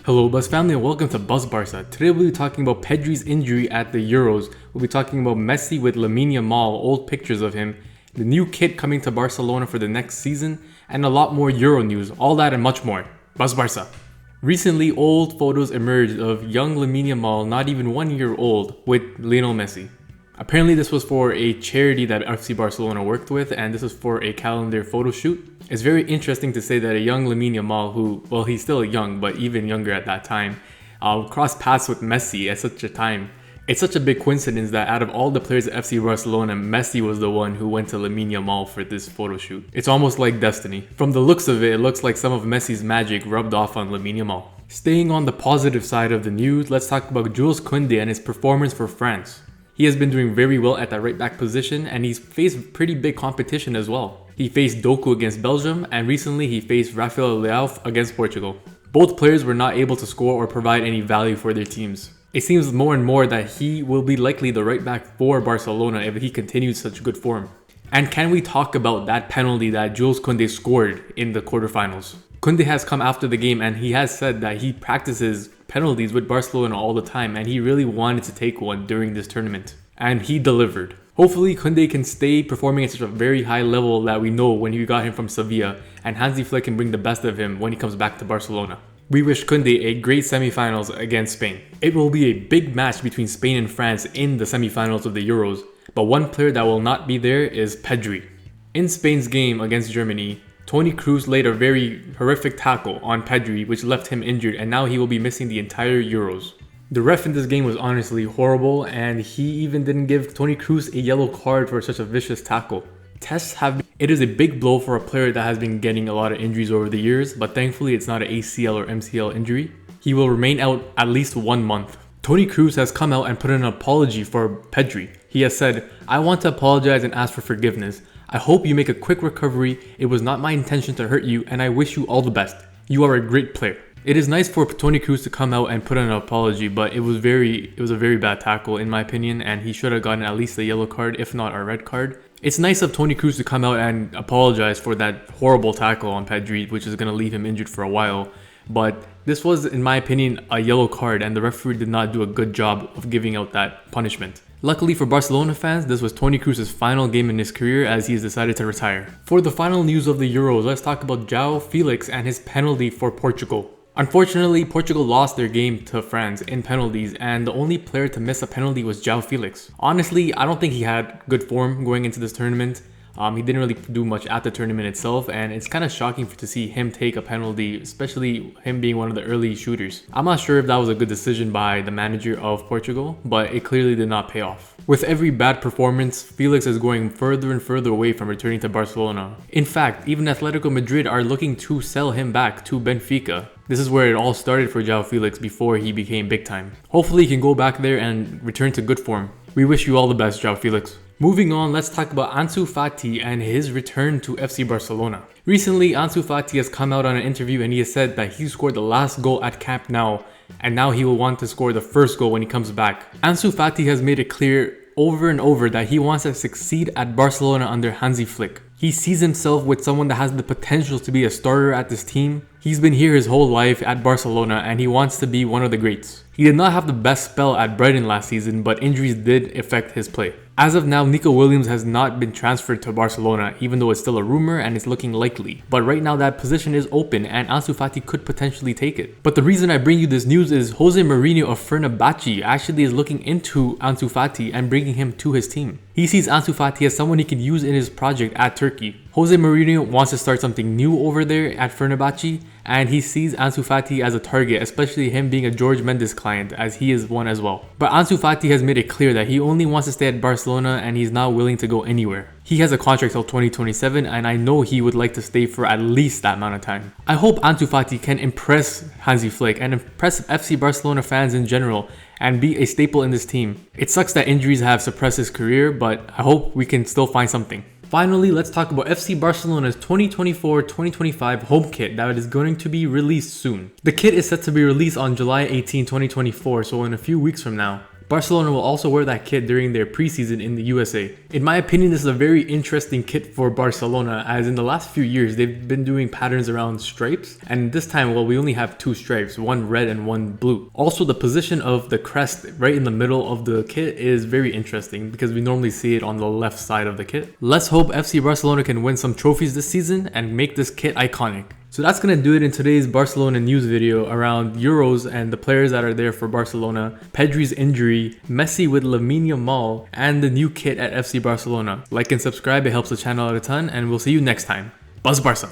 Hello BuzzFamily and welcome to BuzzBarca. Today we'll be talking about Pedri's injury at the Euros. We'll be talking about Messi with Lamine Yamal, old pictures of him, the new kit coming to Barcelona for the next season, and a lot more Euro news. All that and much more. BuzzBarca. Recently, old photos emerged of young Lamine Yamal, not even 1 year old, with Lionel Messi. Apparently this was for a charity that FC Barcelona worked with, and this was for a calendar photo shoot. It's very interesting to say that a young Lamine Yamal, who, well, he's still young, but even younger at that time, crossed paths with Messi at such a time. It's such a big coincidence that out of all the players at FC Barcelona, Messi was the one who went to Lamine Yamal for this photo shoot. It's almost like destiny. From the looks of it, it looks like some of Messi's magic rubbed off on Lamine Yamal. Staying on the positive side of the news, let's talk about Jules Koundé and his performance for France. He has been doing very well at that right back position, and he's faced pretty big competition as well. He faced Doku against Belgium, and recently he faced Rafael Leao against Portugal. Both players were not able to score or provide any value for their teams. It seems more and more that he will be likely the right back for Barcelona if he continues such good form. And can we talk about that penalty that Jules Koundé scored in the quarterfinals? Koundé has come after the game and he has said that he practices penalties with Barcelona all the time and he really wanted to take one during this tournament. And he delivered. Hopefully Koundé can stay performing at such a very high level that we know when we got him from Sevilla, and Hansi Flick can bring the best of him when he comes back to Barcelona. We wish Koundé a great semi-finals against Spain. It will be a big match between Spain and France in the semi-finals of the Euros, but one player that will not be there is Pedri. In Spain's game against Germany, Toni Kroos laid a very horrific tackle on Pedri which left him injured, and now he will be missing the entire Euros. The ref in this game was honestly horrible, and he even didn't give Toni Kroos a yellow card for such a vicious tackle. It is a big blow for a player that has been getting a lot of injuries over the years, but thankfully it's not an ACL or MCL injury. He will remain out at least 1 month. Toni Kroos has come out and put in an apology for Pedri. He has said, "I want to apologize and ask for forgiveness. I hope you make a quick recovery. It was not my intention to hurt you, and I wish you all the best. You are a great player." It is nice for Toni Kroos to come out and put in an apology, but it was a very bad tackle in my opinion, and he should have gotten at least a yellow card, if not a red card. It's nice of Toni Kroos to come out and apologize for that horrible tackle on Pedri, which is going to leave him injured for a while. But this was, in my opinion, a yellow card, and the referee did not do a good job of giving out that punishment. Luckily for Barcelona fans, this was Toni Kroos' final game in his career as he has decided to retire. For the final news of the Euros, let's talk about João Felix and his penalty for Portugal. Unfortunately, Portugal lost their game to France in penalties, and the only player to miss a penalty was João Felix. Honestly, I don't think he had good form going into this tournament. He didn't really do much at the tournament itself, and it's kind of shocking to see him take a penalty, especially him being one of the early shooters. I'm not sure if that was a good decision by the manager of Portugal, but it clearly did not pay off. With every bad performance, Felix is going further and further away from returning to Barcelona. In fact, even Atletico Madrid are looking to sell him back to Benfica. This is where it all started for João Felix before he became big time. Hopefully he can go back there and return to good form. We wish you all the best, João Felix. Moving on, let's talk about Ansu Fati and his return to FC Barcelona. Recently, Ansu Fati has come out on an interview and he has said that he scored the last goal at Camp Nou, and now he will want to score the first goal when he comes back. Ansu Fati has made it clear over and over that he wants to succeed at Barcelona under Hansi Flick. He sees himself with someone that has the potential to be a starter at this team. He's been here his whole life at Barcelona and he wants to be one of the greats. He did not have the best spell at Brighton last season, but injuries did affect his play. As of now, Nico Williams has not been transferred to Barcelona, even though it's still a rumor and it's looking likely. But right now that position is open and Ansu Fati could potentially take it. But the reason I bring you this news is Jose Mourinho of Fenerbahce actually is looking into Ansu Fati and bringing him to his team. He sees Ansu Fati as someone he can use in his project at Turkey. Jose Mourinho wants to start something new over there at Fenerbahce, and he sees Ansu Fati as a target, especially him being a George Mendes client, as he is one as well. But Ansu Fati has made it clear that he only wants to stay at Barcelona and he's not willing to go anywhere. He has a contract till 2027, and I know he would like to stay for at least that amount of time. I hope Ansu Fati can impress Hansi Flick and impress FC Barcelona fans in general and be a staple in this team. It sucks that injuries have suppressed his career, but I hope we can still find something. Finally, let's talk about FC Barcelona's 2024-2025 home kit that is going to be released soon. The kit is set to be released on July 18, 2024, so in a few weeks from now. Barcelona will also wear that kit during their preseason in the USA. In my opinion, this is a very interesting kit for Barcelona, as in the last few years they've been doing patterns around stripes, and this time, well, we only have 2 stripes, one red and one blue. Also, the position of the crest right in the middle of the kit is very interesting because we normally see it on the left side of the kit. Let's hope FC Barcelona can win some trophies this season and make this kit iconic. So that's going to do it in today's Barcelona news video around Euros and the players that are there for Barcelona, Pedri's injury, Messi with Lamine Yamal, and the new kit at FC Barcelona. Like and subscribe, it helps the channel out a ton, and we'll see you next time. BuzzBarca!